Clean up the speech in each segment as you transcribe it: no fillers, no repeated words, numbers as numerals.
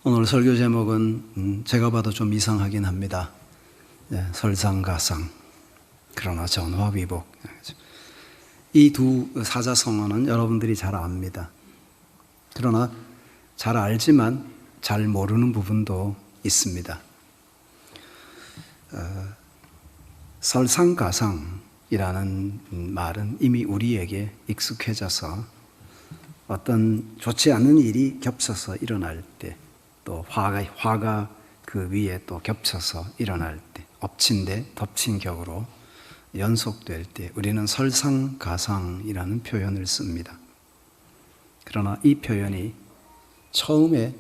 오늘 설교 제목은 제가 봐도 좀 이상하긴 합니다. 설상가상, 그러나 전화위복. 이 두 사자성어는 여러분들이 잘 압니다. 그러나 잘 알지만 잘 모르는 부분도 있습니다. 설상가상이라는 말은 이미 우리에게 익숙해져서 어떤 좋지 않은 일이 겹쳐서 일어날 때, 또 화가 그 위에 또 겹쳐서 일어날 때, 엎친 데 덮친 격으로 연속될 때 우리는 설상가상이라는 표현을 씁니다. 그러나 이 표현이 처음에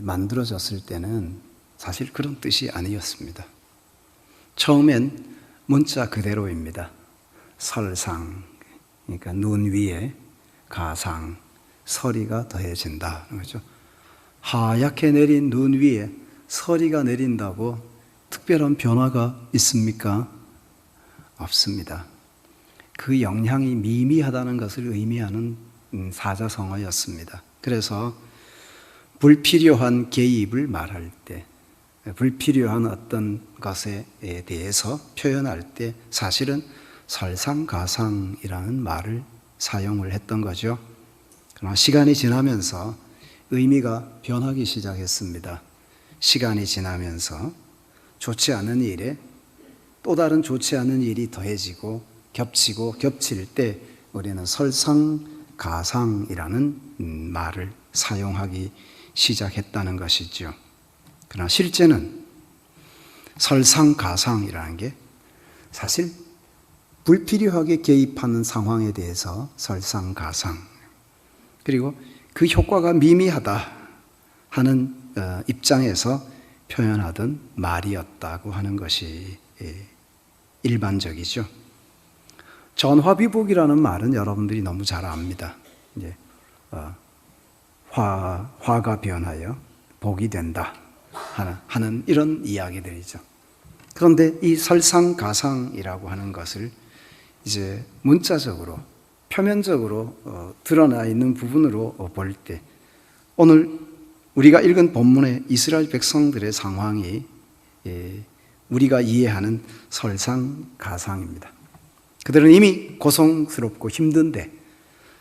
만들어졌을 때는 사실 그런 뜻이 아니었습니다. 처음엔 문자 그대로입니다. 설상, 그러니까 눈 위에 가상, 서리가 더해진다. 그렇죠? 하얗게 내린 눈 위에 서리가 내린다고 특별한 변화가 있습니까? 없습니다. 그 영향이 미미하다는 것을 의미하는 사자성어였습니다. 그래서 불필요한 개입을 말할 때, 불필요한 어떤 것에 대해서 표현할 때 사실은 설상가상이라는 말을 사용을 했던 거죠. 그러나 시간이 지나면서 의미가 변하기 시작했습니다. 시간이 지나면서 좋지 않은 일에 또 다른 좋지 않은 일이 더해지고 겹치고 겹칠 때 우리는 설상가상이라는 말을 사용하기 시작했다는 것이죠. 그러나 실제는 설상가상이라는 게 사실 불필요하게 개입하는 상황에 대해서 설상가상, 그리고 그 효과가 미미하다 하는 입장에서 표현하던 말이었다고 하는 것이 일반적이죠. 전화위복이라는 말은 여러분들이 너무 잘 압니다. 이제 화가 변하여 복이 된다 하는 이런 이야기들이죠. 그런데 이 설상가상이라고 하는 것을 이제 문자적으로, 표면적으로 드러나 있는 부분으로 볼 때, 오늘 우리가 읽은 본문의 이스라엘 백성들의 상황이 우리가 이해하는 설상가상입니다. 그들은 이미 고통스럽고 힘든데,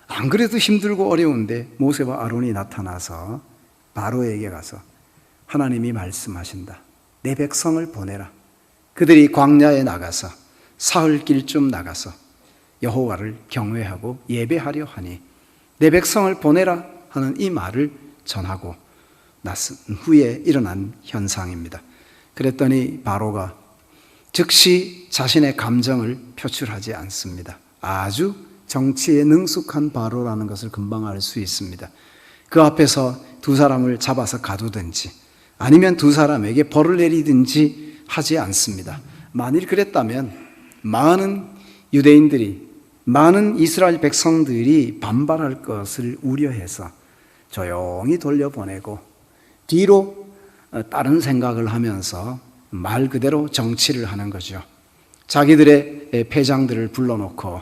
안 그래도 힘들고 어려운데 모세와 아론이 나타나서 바로에게 가서 하나님이 말씀하신다. 내 백성을 보내라. 그들이 광야에 나가서 사흘길쯤 나가서 여호와를 경외하고 예배하려 하니 내 백성을 보내라 하는 이 말을 전하고 나선 후에 일어난 현상입니다. 그랬더니 바로가 즉시 자신의 감정을 표출하지 않습니다. 아주 정치에 능숙한 바로라는 것을 금방 알 수 있습니다. 그 앞에서 두 사람을 잡아서 가두든지 아니면 두 사람에게 벌을 내리든지 하지 않습니다. 만일 그랬다면 많은 유대인들이, 많은 이스라엘 백성들이 반발할 것을 우려해서 조용히 돌려보내고 뒤로 다른 생각을 하면서 말 그대로 정치를 하는 거죠. 자기들의 패장들을 불러놓고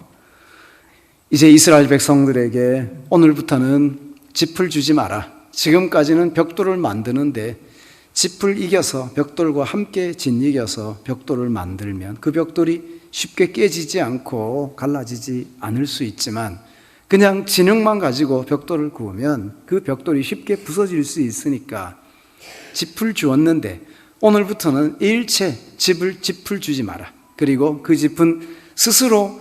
이제 이스라엘 백성들에게 오늘부터는 짚을 주지 마라. 지금까지는 벽돌을 만드는데 짚을 이겨서, 벽돌과 함께 짓이겨서 벽돌을 만들면 그 벽돌이 쉽게 깨지지 않고 갈라지지 않을 수 있지만 그냥 진흙만 가지고 벽돌을 구우면 그 벽돌이 쉽게 부서질 수 있으니까 짚을 주었는데 오늘부터는 일체 짚을 주지 마라. 그리고 그 짚은 스스로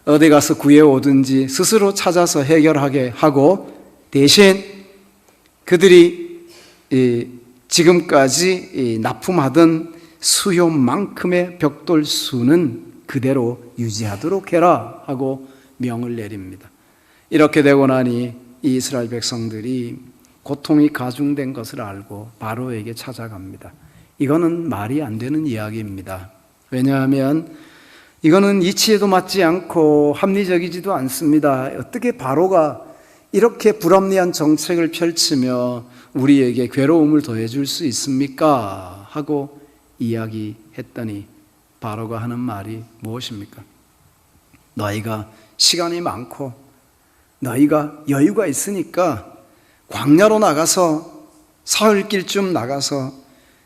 어디 가서 구해오든지 스스로 찾아서 해결하게 하고 대신 그들이 지금까지 납품하던 수요만큼의 벽돌 수는 그대로 유지하도록 해라 하고 명을 내립니다. 이렇게 되고 나니 이스라엘 백성들이 고통이 가중된 것을 알고 바로에게 찾아갑니다. 이거는 말이 안 되는 이야기입니다. 왜냐하면 이거는 이치에도 맞지 않고 합리적이지도 않습니다. 어떻게 바로가 이렇게 불합리한 정책을 펼치며 우리에게 괴로움을 더해줄 수 있습니까? 하고 이야기했더니 바로가 하는 말이 무엇입니까? 너희가 시간이 많고 너희가 여유가 있으니까 광야로 나가서 사흘길쯤 나가서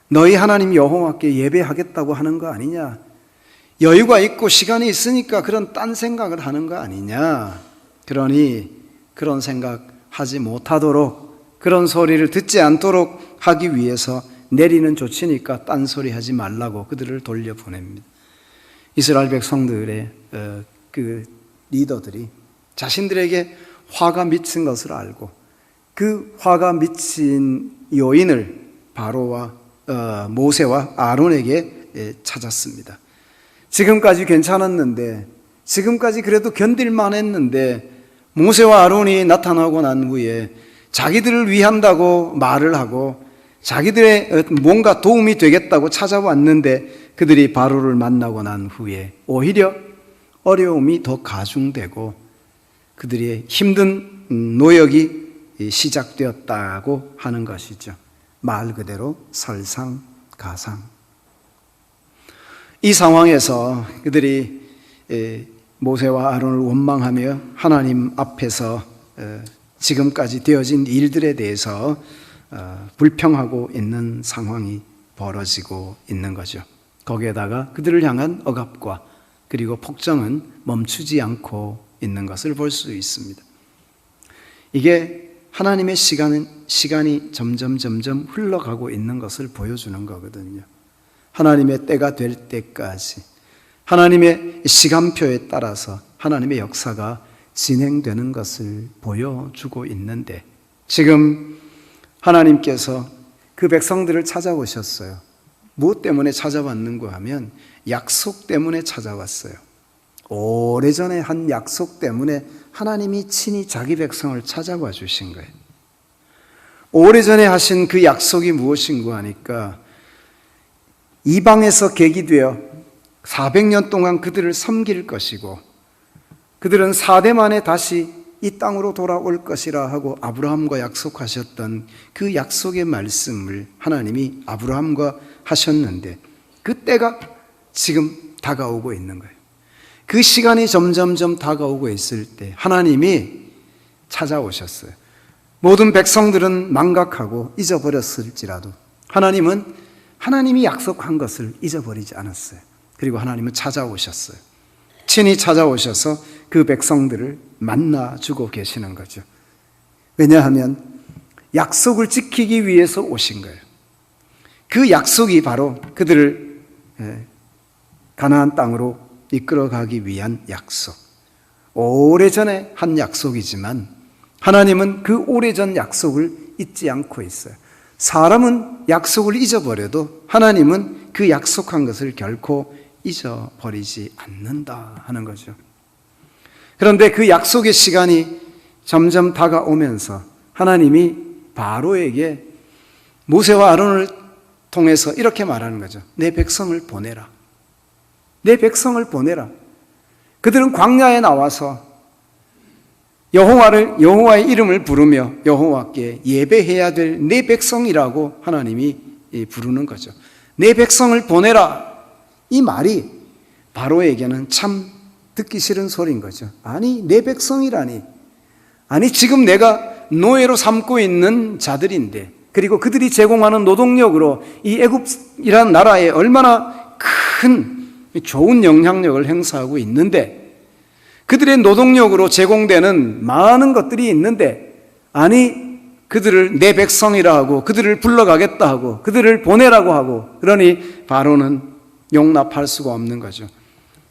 너희 하나님 여호와께 예배하겠다고 하는 거 아니냐? 여유가 있고 시간이 있으니까 그런 딴 생각을 하는 거 아니냐? 그러니 그런 생각하지 못하도록, 그런 소리를 듣지 않도록 하기 위해서 내리는 조치니까 딴소리 하지 말라고 그들을 돌려보냅니다. 이스라엘 백성들의 그 리더들이 자신들에게 화가 미친 것을 알고 그 화가 미친 요인을 바로와 모세와 아론에게 찾았습니다. 지금까지 괜찮았는데, 지금까지 그래도 견딜만 했는데 모세와 아론이 나타나고 난 후에 자기들을 위한다고 말을 하고 자기들의 뭔가 도움이 되겠다고 찾아왔는데 그들이 바로를 만나고 난 후에 오히려 어려움이 더 가중되고 그들의 힘든 노역이 시작되었다고 하는 것이죠. 말 그대로 설상가상. 이 상황에서 그들이 모세와 아론을 원망하며 하나님 앞에서 지금까지 되어진 일들에 대해서 불평하고 있는 상황이 벌어지고 있는 거죠. 거기에다가 그들을 향한 억압과 그리고 폭정은 멈추지 않고 있는 것을 볼 수 있습니다. 이게 하나님의 시간이 점점 흘러가고 있는 것을 보여주는 거거든요. 하나님의 때가 될 때까지 하나님의 시간표에 따라서 하나님의 역사가 진행되는 것을 보여주고 있는데, 지금 하나님께서 그 백성들을 찾아오셨어요. 무엇 때문에 찾아왔는가 하면 약속 때문에 찾아왔어요. 오래전에 한 약속 때문에 하나님이 친히 자기 백성을 찾아와 주신 거예요. 오래전에 하신 그 약속이 무엇인가 하니까 이방에서 계기되어 400년 동안 그들을 섬길 것이고 그들은 4대 만에 다시 이 땅으로 돌아올 것이라 하고 아브라함과 약속하셨던 그 약속의 말씀을 하나님이 아브라함과 하셨는데 그 때가 지금 다가오고 있는 거예요. 그 시간이 점점 다가오고 있을 때 하나님이 찾아오셨어요. 모든 백성들은 망각하고 잊어버렸을지라도 하나님이 약속한 것을 잊어버리지 않았어요. 그리고 하나님은 찾아오셨어요. 친히 찾아오셔서 그 백성들을 만나주고 계시는 거죠. 왜냐하면 약속을 지키기 위해서 오신 거예요. 그 약속이 바로 그들을 가나안 땅으로 이끌어가기 위한 약속. 오래전에 한 약속이지만 하나님은 그 오래전 약속을 잊지 않고 있어요. 사람은 약속을 잊어버려도 하나님은 그 약속한 것을 결코 잊어버리지 않는다 하는 거죠. 그런데 그 약속의 시간이 점점 다가오면서 하나님이 바로에게 모세와 아론을 통해서 이렇게 말하는 거죠. 내 백성을 보내라. 내 백성을 보내라. 그들은 광야에 나와서 여호와의 이름을 부르며 여호와께 예배해야 될 내 백성이라고 하나님이 부르는 거죠. 내 백성을 보내라. 이 말이 바로에게는 참 듣기 싫은 소리인 거죠. 아니, 내 백성이라니. 아니, 지금 내가 노예로 삼고 있는 자들인데, 그리고 그들이 제공하는 노동력으로 이 애굽이라는 나라에 얼마나 큰 좋은 영향력을 행사하고 있는데, 그들의 노동력으로 제공되는 많은 것들이 있는데, 아니 그들을 내 백성이라 하고 그들을 불러가겠다 하고 그들을 보내라고 하고, 그러니 바로는 용납할 수가 없는 거죠.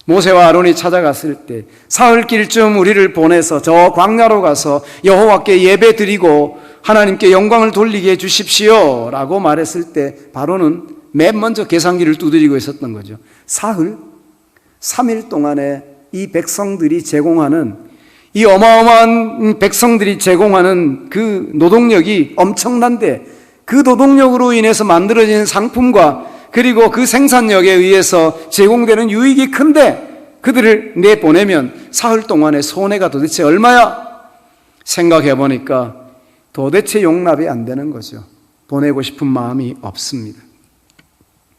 모세와 아론이 찾아갔을 때 사흘길쯤 우리를 보내서 저 광야로 가서 여호와께 예배 드리고 하나님께 영광을 돌리게 해 주십시오 라고 말했을 때 바로는 맨 먼저 계산기를 두드리고 있었던 거죠. 사흘, 3일 동안에 이 백성들이 제공하는, 이 어마어마한 백성들이 제공하는 그 노동력이 엄청난데, 그 노동력으로 인해서 만들어진 상품과 그리고 그 생산력에 의해서 제공되는 유익이 큰데 그들을 내보내면 사흘 동안의 손해가 도대체 얼마야? 생각해 보니까 도대체 용납이 안 되는 거죠. 보내고 싶은 마음이 없습니다.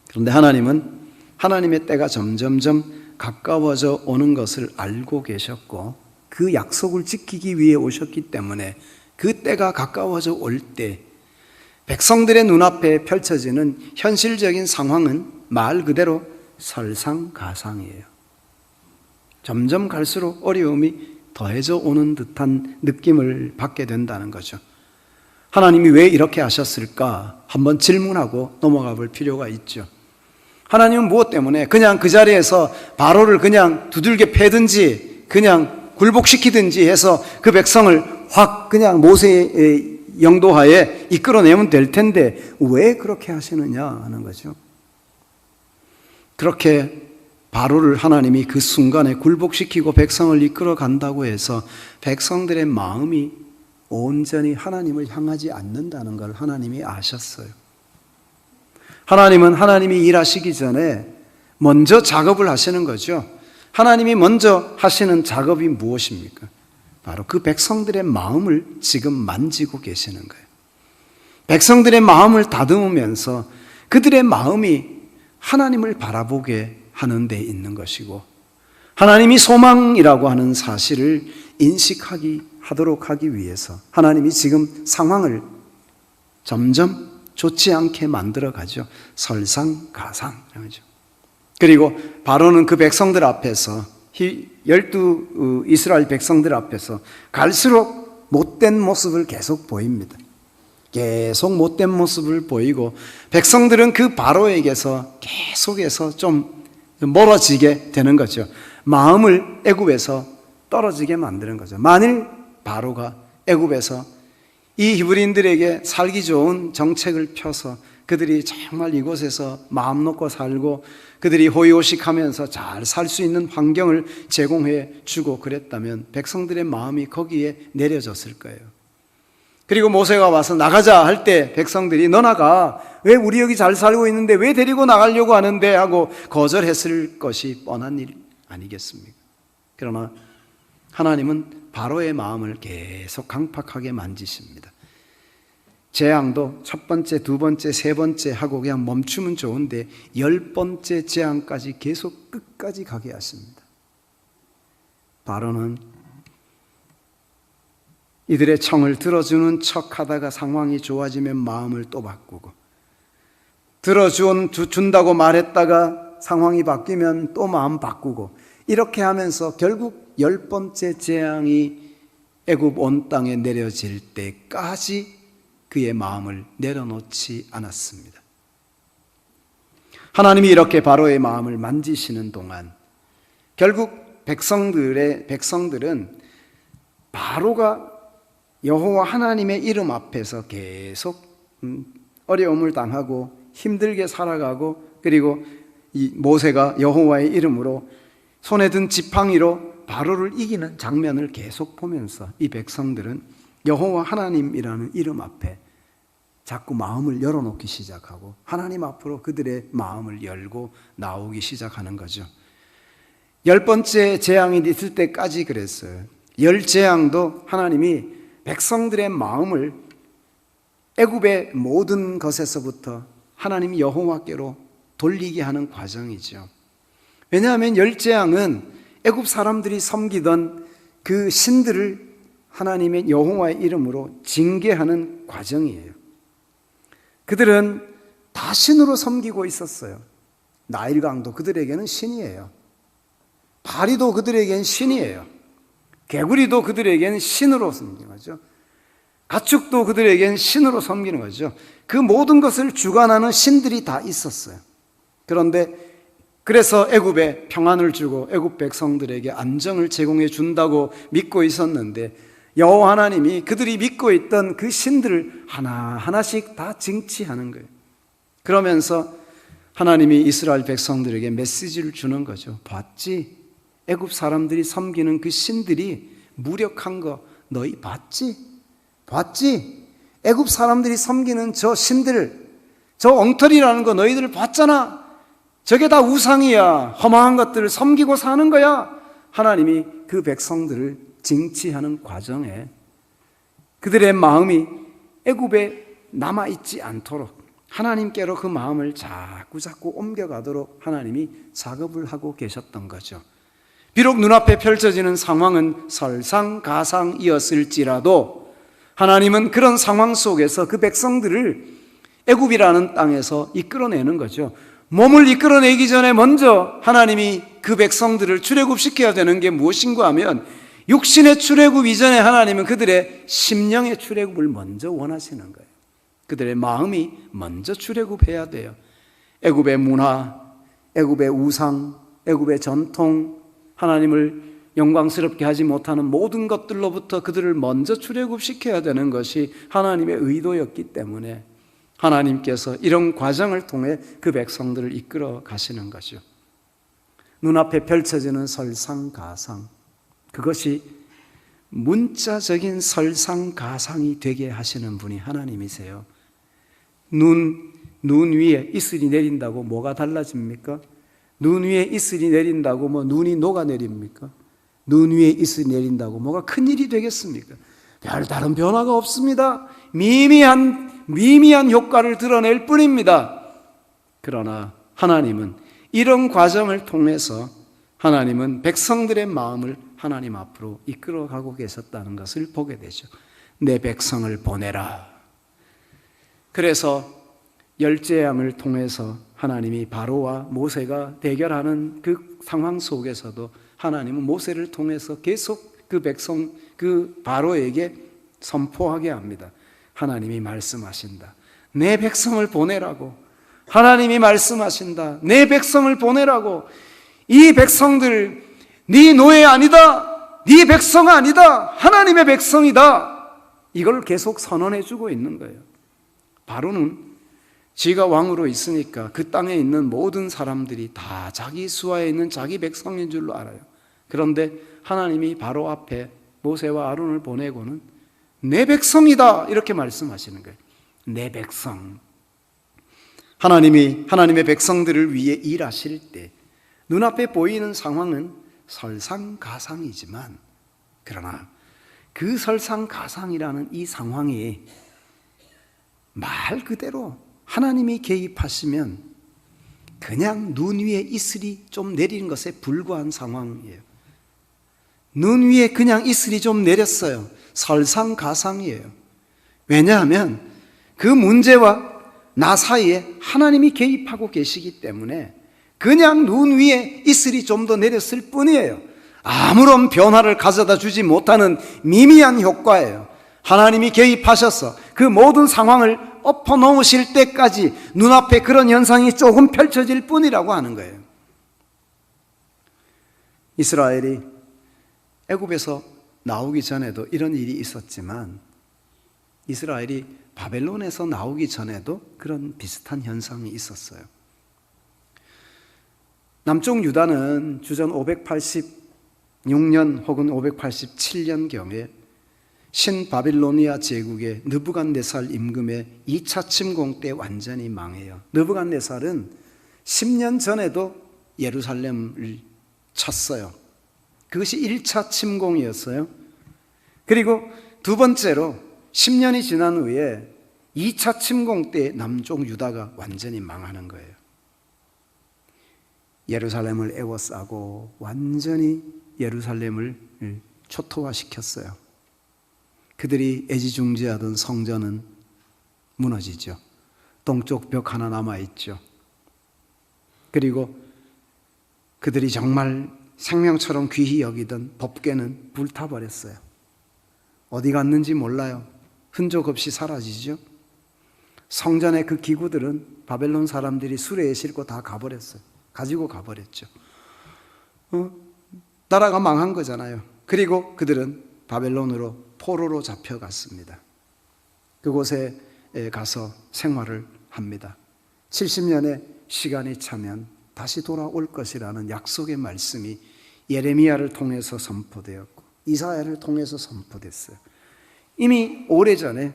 그런데 하나님은 하나님의 때가 점점점 가까워져 오는 것을 알고 계셨고 그 약속을 지키기 위해 오셨기 때문에 그 때가 가까워져 올 때 백성들의 눈앞에 펼쳐지는 현실적인 상황은 말 그대로 설상가상이에요. 점점 갈수록 어려움이 더해져 오는 듯한 느낌을 받게 된다는 거죠. 하나님이 왜 이렇게 하셨을까? 한번 질문하고 넘어가 볼 필요가 있죠. 하나님은 무엇 때문에 그냥 그 자리에서 바로를 그냥 두들겨 패든지 그냥 굴복시키든지 해서 그 백성을 확 그냥 모세의 영도하에 이끌어내면 될 텐데 왜 그렇게 하시느냐 하는 거죠. 그렇게 바로를 하나님이 그 순간에 굴복시키고 백성을 이끌어 간다고 해서 백성들의 마음이 온전히 하나님을 향하지 않는다는 걸 하나님이 아셨어요. 하나님은 하나님이 일하시기 전에 먼저 작업을 하시는 거죠. 하나님이 먼저 하시는 작업이 무엇입니까? 바로 그 백성들의 마음을 지금 만지고 계시는 거예요. 백성들의 마음을 다듬으면서 그들의 마음이 하나님을 바라보게 하는 데 있는 것이고 하나님이 소망이라고 하는 사실을 인식하도록 하기 위해서 하나님이 지금 상황을 점점 좋지 않게 만들어 가죠. 설상가상이죠. 그리고 바로는 그 백성들 앞에서 12 이스라엘 백성들 앞에서 갈수록 못된 모습을 계속 보입니다. 계속 못된 모습을 보이고 백성들은 그 바로에게서 계속해서 좀 멀어지게 되는 거죠. 마음을 애굽에서 떨어지게 만드는 거죠. 만일 바로가 애굽에서 이 히브리인들에게 살기 좋은 정책을 펴서 그들이 정말 이곳에서 마음 놓고 살고 그들이 호의호식하면서 잘 살 수 있는 환경을 제공해 주고 그랬다면 백성들의 마음이 거기에 내려졌을 거예요. 그리고 모세가 와서 나가자 할 때 백성들이 너 나가, 왜 우리 여기 잘 살고 있는데 왜 데리고 나가려고 하는데 하고 거절했을 것이 뻔한 일 아니겠습니까? 그러나 하나님은 바로의 마음을 계속 강팍하게 만지십니다. 재앙도 첫 번째, 두 번째, 세 번째 하고 그냥 멈추면 좋은데 10번째 재앙까지 계속 끝까지 가게 하십니다. 바로는 이들의 청을 들어주는 척 하다가 상황이 좋아지면 마음을 또 바꾸고 들어준다고 말했다가 상황이 바뀌면 또 마음 바꾸고 이렇게 하면서 결국 10번째 재앙이 애굽 온 땅에 내려질 때까지 그의 마음을 내려놓지 않았습니다. 하나님이 이렇게 바로의 마음을 만지시는 동안 결국 백성들은 바로가 여호와 하나님의 이름 앞에서 계속 어려움을 당하고 힘들게 살아가고 그리고 이 모세가 여호와의 이름으로 손에 든 지팡이로 바로를 이기는 장면을 계속 보면서 이 백성들은 여호와 하나님이라는 이름 앞에 자꾸 마음을 열어놓기 시작하고 하나님 앞으로 그들의 마음을 열고 나오기 시작하는 거죠. 10번째 재앙이 있을 때까지 그랬어요. 10재앙도 하나님이 백성들의 마음을 애굽의 모든 것에서부터 하나님 여호와께로 돌리게 하는 과정이죠. 왜냐하면 10재앙은 애굽 사람들이 섬기던 그 신들을 하나님의 여호와의 이름으로 징계하는 과정이에요. 그들은 다 신으로 섬기고 있었어요. 나일강도 그들에게는 신이에요. 바리도 그들에게는 신이에요. 개구리도 그들에게는 신으로 섬기는 거죠. 가축도 그들에게는 신으로 섬기는 거죠. 그 모든 것을 주관하는 신들이 다 있었어요. 그래서 애굽에 평안을 주고 애굽 백성들에게 안정을 제공해 준다고 믿고 있었는데 여호와 하나님이 그들이 믿고 있던 그 신들을 하나하나씩 다 징치하는 거예요. 그러면서 하나님이 이스라엘 백성들에게 메시지를 주는 거죠. 봤지? 애굽 사람들이 섬기는 그 신들이 무력한 거 너희 봤지? 봤지? 애굽 사람들이 섬기는 저 신들, 저 엉터리라는 거 너희들 봤잖아. 저게 다 우상이야. 허망한 것들을 섬기고 사는 거야. 하나님이 그 백성들을 징치하는 과정에 그들의 마음이 애굽에 남아있지 않도록 하나님께로 그 마음을 자꾸 옮겨가도록 하나님이 작업을 하고 계셨던 거죠. 비록 눈앞에 펼쳐지는 상황은 설상가상이었을지라도 하나님은 그런 상황 속에서 그 백성들을 애굽이라는 땅에서 이끌어내는 거죠. 몸을 이끌어내기 전에 먼저 하나님이 그 백성들을 출애굽시켜야 되는 게 무엇인가 하면, 육신의 출애굽 이전에 하나님은 그들의 심령의 출애굽을 먼저 원하시는 거예요. 그들의 마음이 먼저 출애굽해야 돼요. 애굽의 문화, 애굽의 우상, 애굽의 전통, 하나님을 영광스럽게 하지 못하는 모든 것들로부터 그들을 먼저 출애굽시켜야 되는 것이 하나님의 의도였기 때문에 하나님께서 이런 과정을 통해 그 백성들을 이끌어 가시는 거죠. 눈앞에 펼쳐지는 설상가상, 그것이 문자적인 설상가상이 되게 하시는 분이 하나님이세요. 눈 위에 이슬이 내린다고 뭐가 달라집니까? 눈 위에 이슬이 내린다고 뭐 눈이 녹아내립니까? 눈 위에 이슬이 내린다고 뭐가 큰일이 되겠습니까? 별다른 변화가 없습니다. 미미한 효과를 드러낼 뿐입니다. 그러나 하나님은 이런 과정을 통해서 하나님은 백성들의 마음을 하나님 앞으로 이끌어가고 계셨다는 것을 보게 되죠. 내 백성을 보내라. 그래서 열재앙을 통해서 하나님이 바로와 모세가 대결하는 그 상황 속에서도 하나님은 모세를 통해서 계속 그 백성, 그 바로에게 선포하게 합니다. 하나님이 말씀하신다. 내 백성을 보내라고. 하나님이 말씀하신다. 내 백성을 보내라고. 이 백성들 네 노예 아니다. 네 백성 아니다. 하나님의 백성이다. 이걸 계속 선언해 주고 있는 거예요. 바로는 지가 왕으로 있으니까 그 땅에 있는 모든 사람들이 다 자기 수하에 있는 자기 백성인 줄로 알아요. 그런데 하나님이 바로 앞에 모세와 아론을 보내고는 내 백성이다 이렇게 말씀하시는 거예요. 내 백성. 하나님이 하나님의 백성들을 위해 일하실 때 눈앞에 보이는 상황은 설상가상이지만, 그러나 그 설상가상이라는 이 상황이 말 그대로 하나님이 개입하시면 그냥 눈 위에 이슬이 좀 내리는 것에 불과한 상황이에요. 눈 위에 그냥 이슬이 좀 내렸어요. 설상가상이에요. 왜냐하면 그 문제와 나 사이에 하나님이 개입하고 계시기 때문에 그냥 눈 위에 이슬이 좀 더 내렸을 뿐이에요. 아무런 변화를 가져다 주지 못하는 미미한 효과예요. 하나님이 개입하셔서 그 모든 상황을 엎어놓으실 때까지 눈앞에 그런 현상이 조금 펼쳐질 뿐이라고 하는 거예요. 이스라엘이 애굽에서 나오기 전에도 이런 일이 있었지만, 이스라엘이 바벨론에서 나오기 전에도 그런 비슷한 현상이 있었어요. 남쪽 유다는 주전 586년 혹은 587년경에 신바빌로니아 제국의 느부갓네살 임금의 2차 침공 때 완전히 망해요. 느부갓네살은 10년 전에도 예루살렘을 쳤어요. 그것이 1차 침공이었어요. 그리고 두 번째로 10년이 지난 후에 2차 침공 때 남쪽 유다가 완전히 망하는 거예요. 예루살렘을 에워싸고 완전히 예루살렘을 초토화시켰어요. 그들이 애지중지하던 성전은 무너지죠. 동쪽 벽 하나 남아있죠. 그리고 그들이 정말 생명처럼 귀히 여기던 법궤는 불타버렸어요. 어디 갔는지 몰라요. 흔적 없이 사라지죠. 성전의 그 기구들은 바벨론 사람들이 수레에 싣고 다 가버렸어요. 가지고 가버렸죠. 나라가 망한 거잖아요. 그리고 그들은 바벨론으로 포로로 잡혀갔습니다. 그곳에 가서 생활을 합니다. 70년의 시간이 차면 다시 돌아올 것이라는 약속의 말씀이 예레미야를 통해서 선포되었고 이사야를 통해서 선포됐어요. 이미 오래전에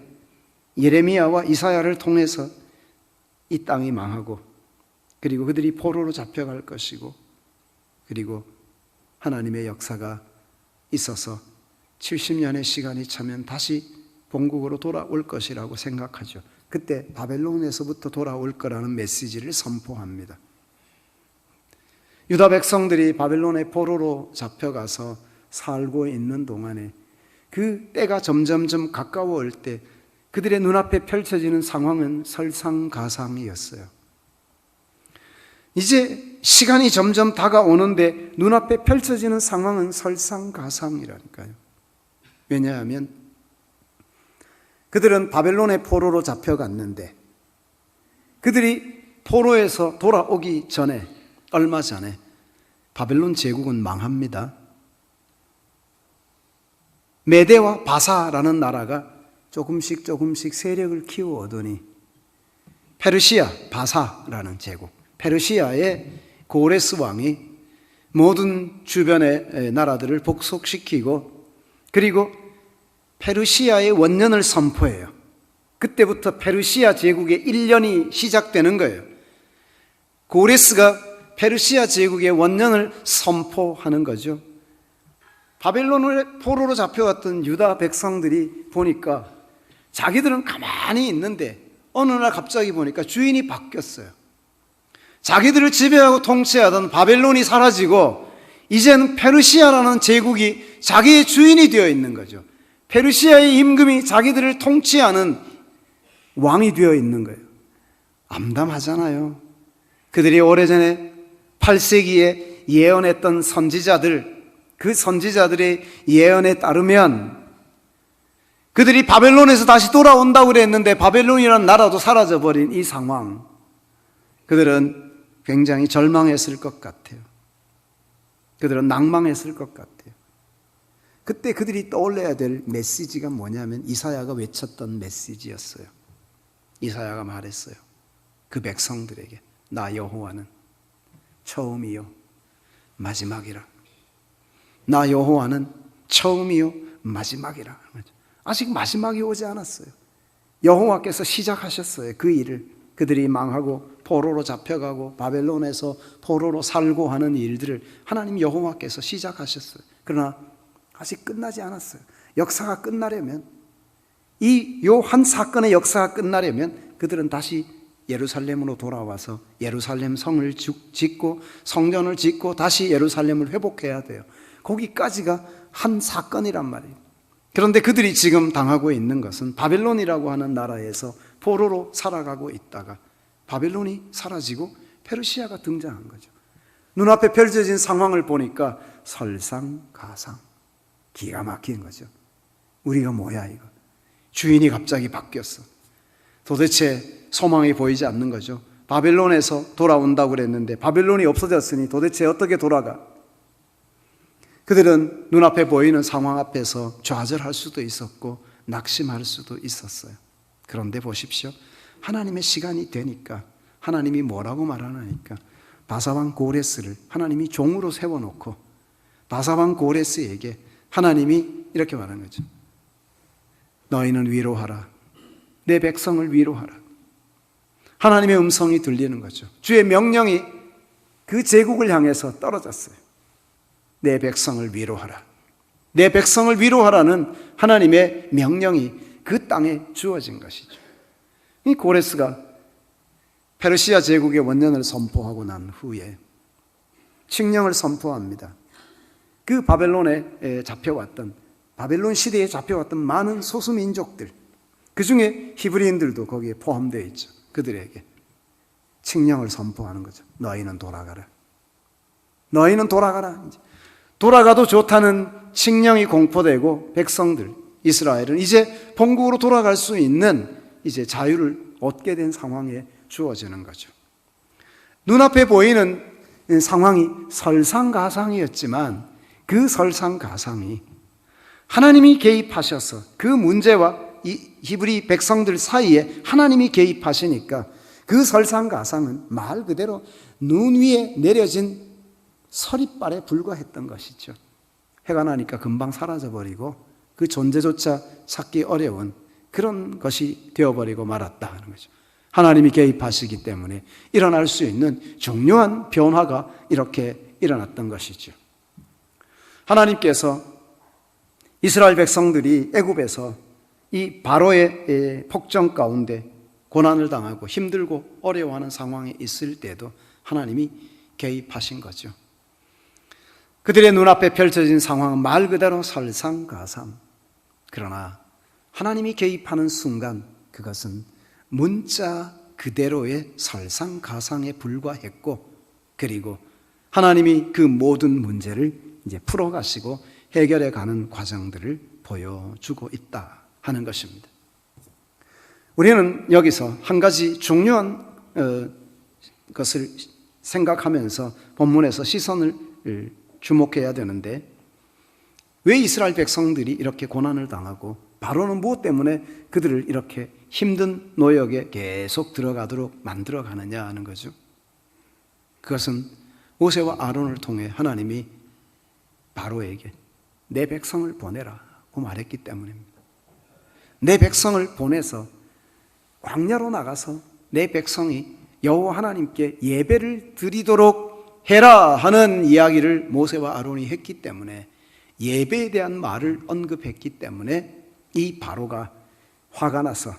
예레미야와 이사야를 통해서 이 땅이 망하고, 그리고 그들이 포로로 잡혀갈 것이고, 그리고 하나님의 역사가 있어서 70년의 시간이 차면 다시 본국으로 돌아올 것이라고 생각하죠. 그때 바벨론에서부터 돌아올 거라는 메시지를 선포합니다. 유다 백성들이 바벨론의 포로로 잡혀가서 살고 있는 동안에 그 때가 점점점 가까워올 때 그들의 눈앞에 펼쳐지는 상황은 설상가상이었어요. 이제 시간이 점점 다가오는데 눈앞에 펼쳐지는 상황은 설상가상이라니까요. 왜냐하면 그들은 바벨론의 포로로 잡혀갔는데 그들이 포로에서 돌아오기 전에, 얼마 전에 바벨론 제국은 망합니다. 메대와 바사라는 나라가 조금씩 세력을 키워오더니 페르시아, 바사라는 제국, 페르시아의 고레스 왕이 모든 주변의 나라들을 복속시키고 그리고 페르시아의 원년을 선포해요. 그때부터 페르시아 제국의 1년이 시작되는 거예요. 고레스가 페르시아 제국의 원년을 선포하는 거죠. 바벨론을 포로로 잡혀왔던 유다 백성들이 보니까 자기들은 가만히 있는데 어느 날 갑자기 보니까 주인이 바뀌었어요. 자기들을 지배하고 통치하던 바벨론이 사라지고 이제는 페르시아라는 제국이 자기의 주인이 되어 있는 거죠. 페르시아의 임금이 자기들을 통치하는 왕이 되어 있는 거예요. 암담하잖아요. 그들이 오래전에 8세기에 예언했던 선지자들, 그 선지자들의 예언에 따르면 그들이 바벨론에서 다시 돌아온다고 그랬는데 바벨론이라는 나라도 사라져버린 이 상황, 그들은 굉장히 절망했을 것 같아요. 그들은 낭망했을 것 같아요. 그때 그들이 떠올려야 될 메시지가 뭐냐면 이사야가 외쳤던 메시지였어요. 이사야가 말했어요. 그 백성들에게 나 여호와는 처음이요 마지막이라. 나 여호와는 처음이요 마지막이라. 아직 마지막이 오지 않았어요. 여호와께서 시작하셨어요. 그 일을. 그들이 망하고 포로로 잡혀가고 바벨론에서 포로로 살고 하는 일들을 하나님 여호와께서 시작하셨어요. 그러나 아직 끝나지 않았어요. 역사가 끝나려면, 요 한 사건의 역사가 끝나려면 그들은 다시 예루살렘으로 돌아와서 예루살렘 성을 짓고 성전을 짓고 다시 예루살렘을 회복해야 돼요. 거기까지가 한 사건이란 말이에요. 그런데 그들이 지금 당하고 있는 것은 바벨론이라고 하는 나라에서 포로로 살아가고 있다가 바벨론이 사라지고 페르시아가 등장한 거죠. 눈앞에 펼쳐진 상황을 보니까 설상가상, 기가 막힌 거죠. 우리가 뭐야 이거. 주인이 갑자기 바뀌었어. 도대체 소망이 보이지 않는 거죠. 바벨론에서 돌아온다고 그랬는데 바벨론이 없어졌으니 도대체 어떻게 돌아가? 그들은 눈앞에 보이는 상황 앞에서 좌절할 수도 있었고 낙심할 수도 있었어요. 그런데 보십시오. 하나님의 시간이 되니까 하나님이 뭐라고 말하니까 바사왕 고레스를 하나님이 종으로 세워놓고 바사왕 고레스에게 하나님이 이렇게 말하는 거죠. 너희는 위로하라. 내 백성을 위로하라. 하나님의 음성이 들리는 거죠. 주의 명령이 그 제국을 향해서 떨어졌어요. 내 백성을 위로하라. 내 백성을 위로하라는 하나님의 명령이 그 땅에 주어진 것이죠. 이 고레스가 페르시아 제국의 원년을 선포하고 난 후에 칙령을 선포합니다. 그 바벨론에 잡혀왔던, 바벨론 시대에 잡혀왔던 많은 소수민족들, 그 중에 히브리인들도 거기에 포함되어 있죠. 그들에게 칙령을 선포하는 거죠. 너희는 돌아가라. 너희는 돌아가라. 돌아가도 좋다는 칙령이 공포되고 백성들, 이스라엘은 이제 본국으로 돌아갈 수 있는 이제 자유를 얻게 된 상황에 주어지는 거죠. 눈앞에 보이는 상황이 설상가상이었지만 그 설상가상이 하나님이 개입하셔서 그 문제와 이 히브리 백성들 사이에 하나님이 개입하시니까 그 설상가상은 말 그대로 눈 위에 내려진 서리발에 불과했던 것이죠. 해가 나니까 금방 사라져버리고 그 존재조차 찾기 어려운 그런 것이 되어버리고 말았다 하는 거죠. 하나님이 개입하시기 때문에 일어날 수 있는 중요한 변화가 이렇게 일어났던 것이죠. 하나님께서 이스라엘 백성들이 애굽에서 이 바로의 폭정 가운데 고난을 당하고 힘들고 어려워하는 상황에 있을 때도 하나님이 개입하신 거죠. 그들의 눈앞에 펼쳐진 상황은 말 그대로 설상가상. 그러나 하나님이 개입하는 순간 그것은 문자 그대로의 설상가상에 불과했고, 그리고 하나님이 그 모든 문제를 이제 풀어가시고 해결해 가는 과정들을 보여주고 있다 하는 것입니다. 우리는 여기서 한 가지 중요한 것을 생각하면서 본문에서 시선을 주목해야 되는데, 왜 이스라엘 백성들이 이렇게 고난을 당하고 바로는 무엇 때문에 그들을 이렇게 힘든 노역에 계속 들어가도록 만들어 가느냐 하는 거죠. 그것은 모세와 아론을 통해 하나님이 바로에게 내 백성을 보내라고 말했기 때문입니다. 내 백성을 보내서 광야로 나가서 내 백성이 여호와 하나님께 예배를 드리도록 해라 하는 이야기를 모세와 아론이 했기 때문에, 예배에 대한 말을 언급했기 때문에 이 바로가 화가 나서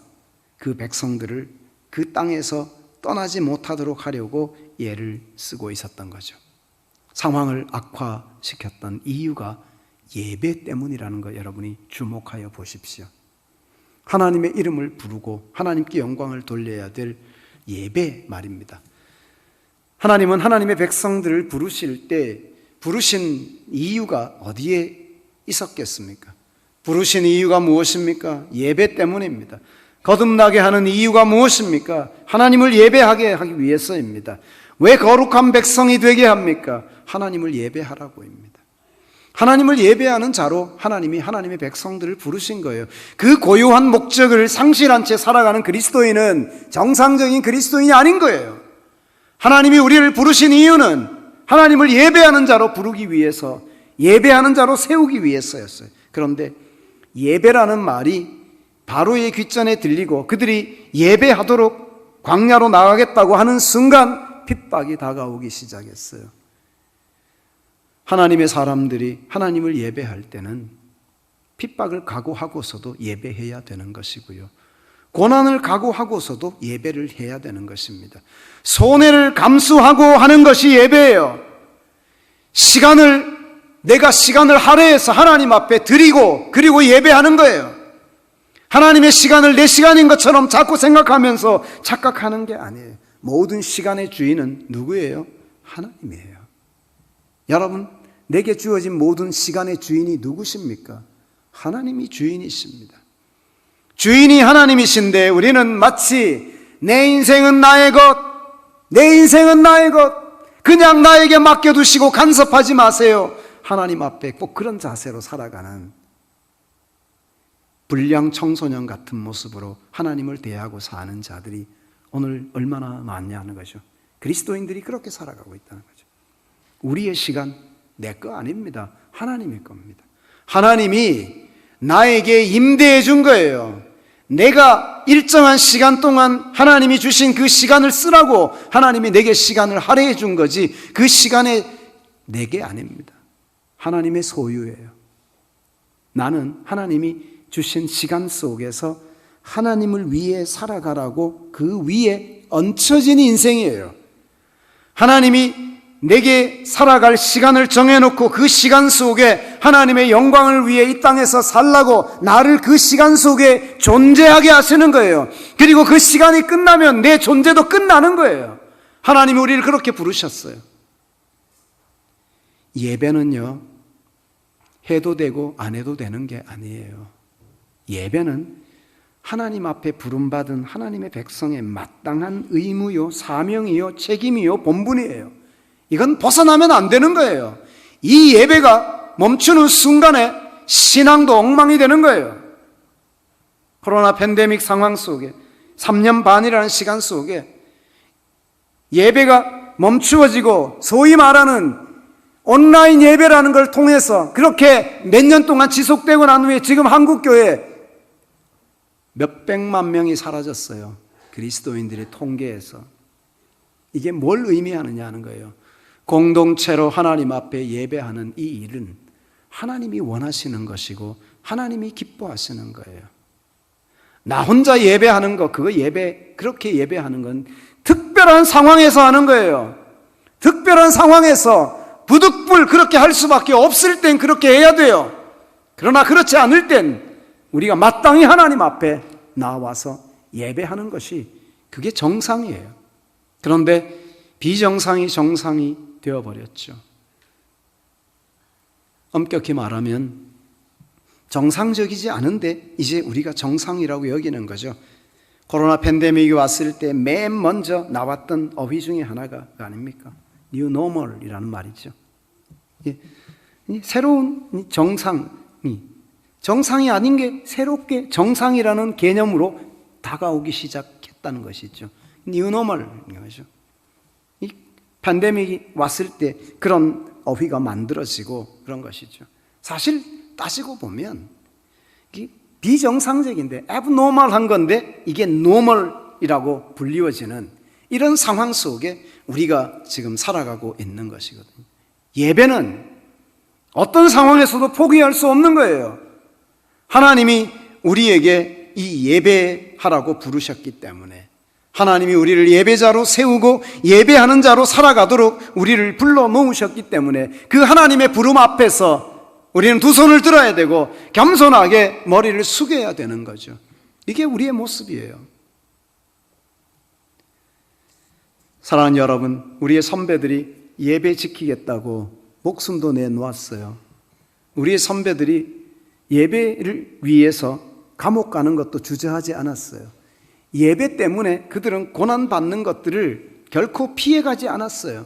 그 백성들을 그 땅에서 떠나지 못하도록 하려고 예를 쓰고 있었던 거죠. 상황을 악화시켰던 이유가 예배 때문이라는 거 여러분이 주목하여 보십시오. 하나님의 이름을 부르고 하나님께 영광을 돌려야 될 예배 말입니다. 하나님은 하나님의 백성들을 부르실 때 부르신 이유가 어디에 있었겠습니까? 부르신 이유가 무엇입니까? 예배 때문입니다. 거듭나게 하는 이유가 무엇입니까? 하나님을 예배하게 하기 위해서입니다. 왜 거룩한 백성이 되게 합니까? 하나님을 예배하라고입니다. 하나님을 예배하는 자로 하나님이 하나님의 백성들을 부르신 거예요. 그 고유한 목적을 상실한 채 살아가는 그리스도인은 정상적인 그리스도인이 아닌 거예요. 하나님이 우리를 부르신 이유는 하나님을 예배하는 자로 부르기 위해서, 예배하는 자로 세우기 위해서였어요. 그런데 예배라는 말이 바로의 귓전에 들리고 그들이 예배하도록 광야로 나가겠다고 하는 순간 핍박이 다가오기 시작했어요. 하나님의 사람들이 하나님을 예배할 때는 핍박을 각오하고서도 예배해야 되는 것이고요, 고난을 각오하고서도 예배를 해야 되는 것입니다. 손해를 감수하고 하는 것이 예배예요. 내가 시간을 할애해서 하나님 앞에 드리고 그리고 예배하는 거예요. 하나님의 시간을 내 시간인 것처럼 자꾸 생각하면서 착각하는 게 아니에요. 모든 시간의 주인은 누구예요? 하나님이에요. 여러분, 내게 주어진 모든 시간의 주인이 누구십니까? 하나님이 주인이십니다. 주인이 하나님이신데 우리는 마치 내 인생은 나의 것, 내 인생은 나의 것, 그냥 나에게 맡겨두시고 간섭하지 마세요, 하나님 앞에 꼭 그런 자세로 살아가는 불량 청소년 같은 모습으로 하나님을 대하고 사는 자들이 오늘 얼마나 많냐는 거죠. 그리스도인들이 그렇게 살아가고 있다는 거죠. 우리의 시간 내 거 아닙니다. 하나님의 겁니다. 하나님이 나에게 임대해 준 거예요. 내가 일정한 시간 동안 하나님이 주신 그 시간을 쓰라고 하나님이 내게 시간을 할애해 준 거지, 그 시간에 내게 아닙니다. 하나님의 소유예요. 나는 하나님이 주신 시간 속에서 하나님을 위해 살아가라고 그 위에 얹혀진 인생이에요. 하나님이 내게 살아갈 시간을 정해놓고 그 시간 속에 하나님의 영광을 위해 이 땅에서 살라고 나를 그 시간 속에 존재하게 하시는 거예요. 그리고 그 시간이 끝나면 내 존재도 끝나는 거예요. 하나님이 우리를 그렇게 부르셨어요. 예배는요, 해도 되고 안 해도 되는 게 아니에요. 예배는 하나님 앞에 부름받은 하나님의 백성의 마땅한 의무요, 사명이요, 책임이요, 본분이에요. 이건 벗어나면 안 되는 거예요. 이 예배가 멈추는 순간에 신앙도 엉망이 되는 거예요. 코로나 팬데믹 상황 속에 3년 반이라는 시간 속에 예배가 멈추어지고 소위 말하는 온라인 예배라는 걸 통해서 그렇게 몇 년 동안 지속되고 난 후에 지금 한국교회 몇백만 명이 사라졌어요. 그리스도인들의 통계에서. 이게 뭘 의미하느냐 하는 거예요. 공동체로 하나님 앞에 예배하는 이 일은 하나님이 원하시는 것이고 하나님이 기뻐하시는 거예요. 나 혼자 예배하는 거, 그렇게 예배하는 건 특별한 상황에서 하는 거예요. 특별한 상황에서 부득불 그렇게 할 수밖에 없을 땐 그렇게 해야 돼요. 그러나 그렇지 않을 땐 우리가 마땅히 하나님 앞에 나와서 예배하는 것이 그게 정상이에요. 그런데 비정상이 정상이 되어버렸죠. 엄격히 말하면 정상적이지 않은데 이제 우리가 정상이라고 여기는 거죠. 코로나 팬데믹이 왔을 때 맨 먼저 나왔던 어휘 중에 하나가 아닙니까? New Normal이라는 말이죠. 새로운 정상이 아닌 게 새롭게 정상이라는 개념으로 다가오기 시작했다는 것이죠. New Normal인 거죠. 이 팬데믹이 왔을 때 그런 어휘가 만들어지고 그런 것이죠. 사실 따지고 보면 비정상적인데 abnormal한 건데 이게 normal이라고 불리워지는 이런 상황 속에 우리가 지금 살아가고 있는 것이거든요. 예배는 어떤 상황에서도 포기할 수 없는 거예요. 하나님이 우리에게 이 예배하라고 부르셨기 때문에, 하나님이 우리를 예배자로 세우고 예배하는 자로 살아가도록 우리를 불러 놓으셨기 때문에 그 하나님의 부름 앞에서 우리는 두 손을 들어야 되고 겸손하게 머리를 숙여야 되는 거죠. 이게 우리의 모습이에요. 사랑하는 여러분, 우리의 선배들이 예배 지키겠다고 목숨도 내놓았어요. 우리의 선배들이 예배를 위해서 감옥 가는 것도 주저하지 않았어요. 예배 때문에 그들은 고난받는 것들을 결코 피해가지 않았어요.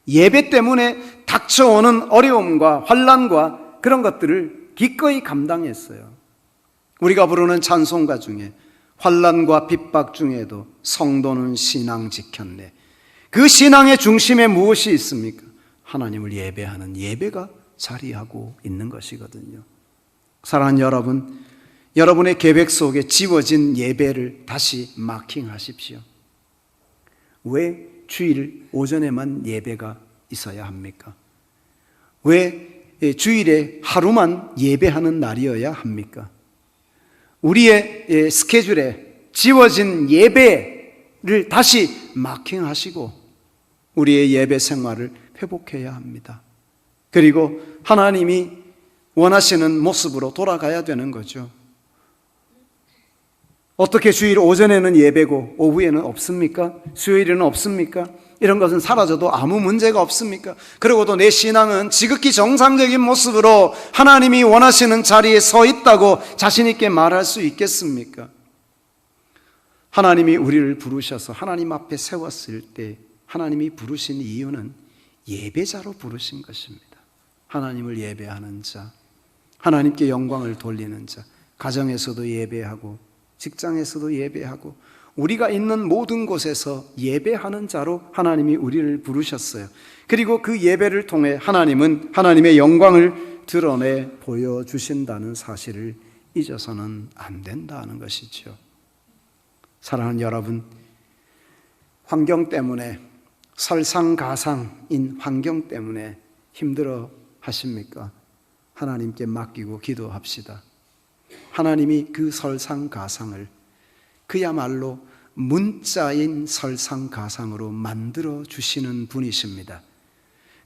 예배 때문에 닥쳐오는 어려움과 환난과 그런 것들을 기꺼이 감당했어요. 우리가 부르는 찬송가 중에 환난과 핍박 중에도 성도는 신앙 지켰네. 그 신앙의 중심에 무엇이 있습니까? 하나님을 예배하는 예배가 자리하고 있는 것이거든요. 사랑하는 여러분, 여러분의 계획 속에 지워진 예배를 다시 마킹하십시오. 왜 주일 오전에만 예배가 있어야 합니까? 왜 주일에 하루만 예배하는 날이어야 합니까? 우리의 스케줄에 지워진 예배를 다시 마킹하시고 우리의 예배 생활을 회복해야 합니다. 그리고 하나님이 원하시는 모습으로 돌아가야 되는 거죠. 어떻게 주일 오전에는 예배고 오후에는 없습니까? 수요일에는 없습니까? 이런 것은 사라져도 아무 문제가 없습니까? 그리고도 내 신앙은 지극히 정상적인 모습으로 하나님이 원하시는 자리에 서 있다고 자신 있게 말할 수 있겠습니까? 하나님이 우리를 부르셔서 하나님 앞에 세웠을 때 하나님이 부르신 이유는 예배자로 부르신 것입니다. 하나님을 예배하는 자, 하나님께 영광을 돌리는 자, 가정에서도 예배하고 직장에서도 예배하고 우리가 있는 모든 곳에서 예배하는 자로 하나님이 우리를 부르셨어요. 그리고 그 예배를 통해 하나님은 하나님의 영광을 드러내 보여주신다는 사실을 잊어서는 안 된다는 것이죠. 사랑하는 여러분, 환경 때문에, 설상가상인 환경 때문에 힘들어 하십니까? 하나님께 맡기고 기도합시다. 하나님이 그 설상가상을 그야말로 문자인 설상가상으로 만들어 주시는 분이십니다.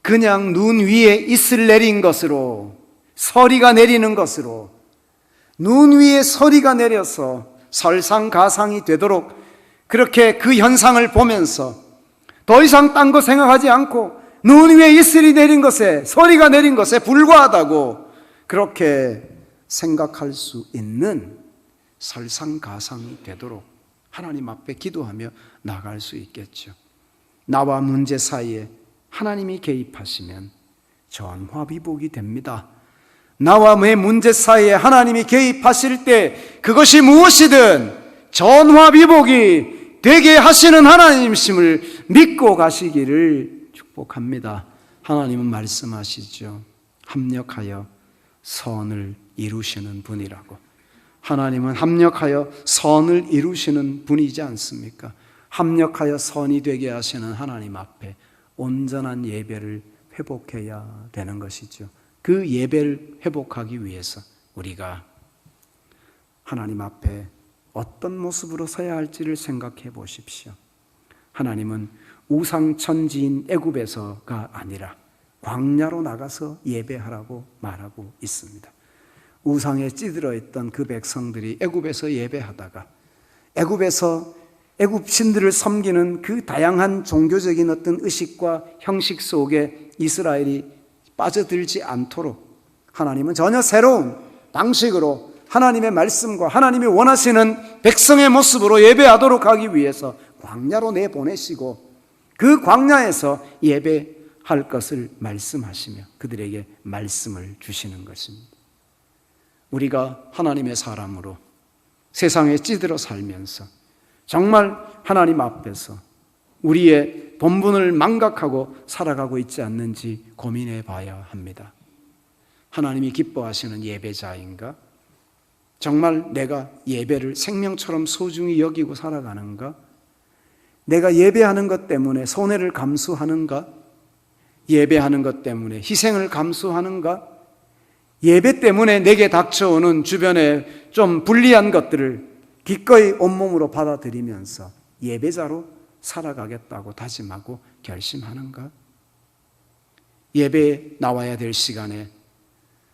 그냥 눈 위에 이슬 내린 것으로, 서리가 내리는 것으로, 눈 위에 서리가 내려서 설상가상이 되도록 그렇게 그 현상을 보면서 더 이상 딴 거 생각하지 않고 눈 위에 이슬이 내린 것에, 서리가 내린 것에 불과하다고 그렇게 생각할 수 있는 설상가상이 되도록 하나님 앞에 기도하며 나갈 수 있겠죠. 나와 문제 사이에 하나님이 개입하시면 전화위복이 됩니다. 나와 내 문제 사이에 하나님이 개입하실 때 그것이 무엇이든 전화위복이 되게 하시는 하나님이심을 믿고 가시기를 축복합니다. 하나님은 말씀하시죠. 합력하여 선을 이루시는 분이라고. 하나님은 합력하여 선을 이루시는 분이지 않습니까? 합력하여 선이 되게 하시는 하나님 앞에 온전한 예배를 회복해야 되는 것이죠. 그 예배를 회복하기 위해서 우리가 하나님 앞에 어떤 모습으로 서야 할지를 생각해 보십시오. 하나님은 우상천지인 애굽에서가 아니라 광야로 나가서 예배하라고 말하고 있습니다. 우상에 찌들어 있던 그 백성들이 애굽에서 예배하다가 애굽에서 애굽 신들을 섬기는 그 다양한 종교적인 어떤 의식과 형식 속에 이스라엘이 빠져들지 않도록 하나님은 전혀 새로운 방식으로 하나님의 말씀과 하나님이 원하시는 백성의 모습으로 예배하도록 하기 위해서 광야로 내보내시고 그 광야에서 예배할 것을 말씀하시며 그들에게 말씀을 주시는 것입니다. 우리가 하나님의 사람으로 세상에 찌들어 살면서 정말 하나님 앞에서 우리의 본분을 망각하고 살아가고 있지 않는지 고민해 봐야 합니다. 하나님이 기뻐하시는 예배자인가? 정말 내가 예배를 생명처럼 소중히 여기고 살아가는가? 내가 예배하는 것 때문에 손해를 감수하는가? 예배하는 것 때문에 희생을 감수하는가? 예배 때문에 내게 닥쳐오는 주변에 좀 불리한 것들을 기꺼이 온몸으로 받아들이면서 예배자로 살아가겠다고 다짐하고 결심하는가? 예배에 나와야 될 시간에,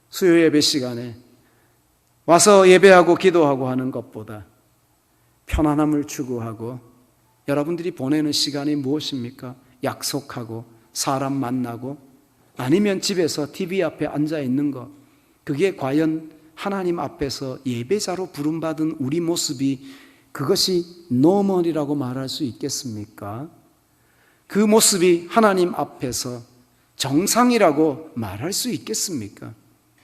수요 예배 시간에 와서 예배하고 기도하고 하는 것보다 편안함을 추구하고 여러분들이 보내는 시간이 무엇입니까? 약속하고 사람 만나고 아니면 집에서 TV 앞에 앉아 있는 것, 그게 과연 하나님 앞에서 예배자로 부름받은 우리 모습이 그것이 노멀이라고 말할 수 있겠습니까? 그 모습이 하나님 앞에서 정상이라고 말할 수 있겠습니까?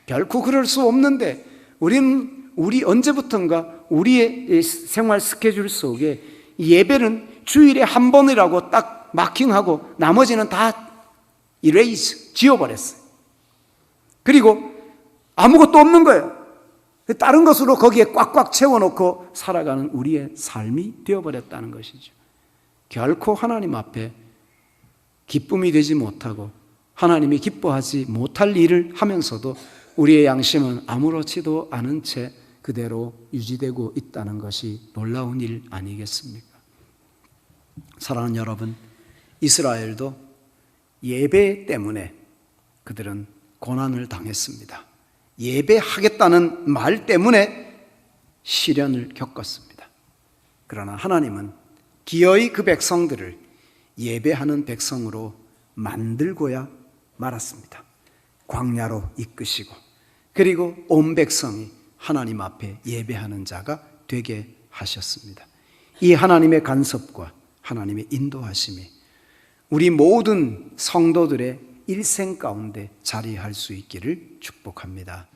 결코 그럴 수 없는데 우리 언제부턴가 우리의 생활 스케줄 속에 예배는 주일에 한 번이라고 딱 마킹하고 나머지는 다 이레이즈, 지워버렸어요. 그리고 아무것도 없는 거예요. 다른 것으로 거기에 꽉꽉 채워놓고 살아가는 우리의 삶이 되어버렸다는 것이죠. 결코 하나님 앞에 기쁨이 되지 못하고 하나님이 기뻐하지 못할 일을 하면서도 우리의 양심은 아무렇지도 않은 채 그대로 유지되고 있다는 것이 놀라운 일 아니겠습니까? 사랑하는 여러분, 이스라엘도 예배 때문에 그들은 고난을 당했습니다. 예배하겠다는 말 때문에 시련을 겪었습니다. 그러나 하나님은 기어이 그 백성들을 예배하는 백성으로 만들고야 말았습니다. 광야로 이끄시고 그리고 온 백성이 하나님 앞에 예배하는 자가 되게 하셨습니다. 이 하나님의 간섭과 하나님의 인도하심이 우리 모든 성도들의 일생 가운데 자리할 수 있기를 축복합니다.